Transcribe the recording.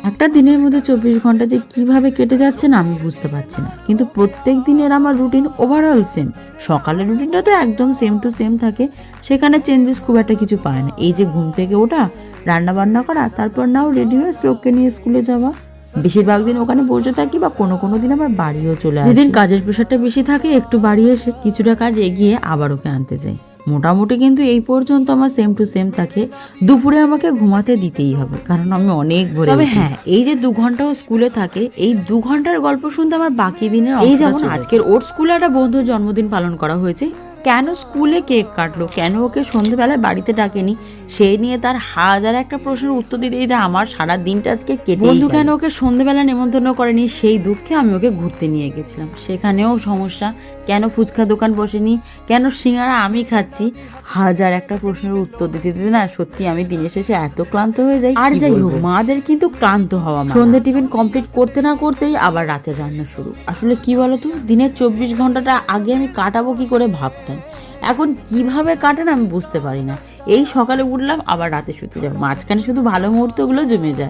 একটা দিনের মধ্যে 24 ঘন্টা যে কিভাবে কেটে যাচ্ছে না আমি বুঝতে পারছি না, কিন্তু প্রত্যেক দিনের আমার রুটিন ওভারঅল সেম। সকালের রুটিনটা তো একদম সেম টু সেম থাকে, সেখানে চেঞ্জেস খুব একটা কিছু পায় না। এই যে ঘুম থেকে ওঠা, রান্না বান্না করা, তারপর নাও রেডি হয়ে শ্লোককে নিয়ে স্কুলে যাওয়া। বেশিরভাগ দিন ওখানে বসে থাকি বা কোনো কোনো দিন আবার বাড়িও চলে আসি। যেদিন কাজের প্রেশারটা বেশি থাকে একটু বাড়ি এসে কিছুটা কাজ এগিয়ে আবার ওকে আনতে যাই। মোটামুটি কিন্তু এই পর্যন্ত আমার সেম টু সেম থাকে। দুপুরে আমাকে ঘুমাতে দিতেই হবে, কারণ আমি অনেক ভোরে তবে উঠি। হ্যাঁ, এই যে 2 ঘন্টা ও স্কুলে থাকে, এই 2 ঘন্টার গল্প শুনতে আমার বাকি দিনের এই যেমন আজকের ওর স্কুলে একটা বন্ধুর জন্মদিন পালন করা হয়েছে, কেন স্কুলে কেক কাটলো, কেন ওকে সন্ধ্যেবেলায় বাড়িতে ডাকেনি, সেই নিয়ে তার হাজার একটা প্রশ্নের উত্তর দিতে দিতে আমার সারা দিনটা আজকে কেটে। বন্ধু কেন ওকে সন্ধ্যেবেলা নেমন্তন্ন করেনি, সেই দুঃখে আমি ওকে ঘুরতে নিয়ে গেছিলাম, সেখানেও সমস্যা। কেন ফুচকা দোকান বসেনি, কেন সিঙ্গারা আমি খাচ্ছি, হাজার একটা প্রশ্নের উত্তর দিতে দিতে না সত্যি আমি দিনের শেষে এত ক্লান্ত হয়ে যাই। আর যাই হোক, মাদের কিন্তু ক্লান্ত হওয়া সন্ধ্যে টিফিন কমপ্লিট করতে না করতেই আবার রাতের রান্না শুরু। আসলে কি বলতো, দিনের 24 ঘন্টাটা আগে আমি কাটাবো কি করে ভাবতাম, এখন কিভাবে কাটেন আমি বুঝতে পারি না। এই সকালে উঠলাম, আবার রাতে শুতে যাবো, মাঝখানে শুধু ভালো মুহূর্তগুলো জমে যায়।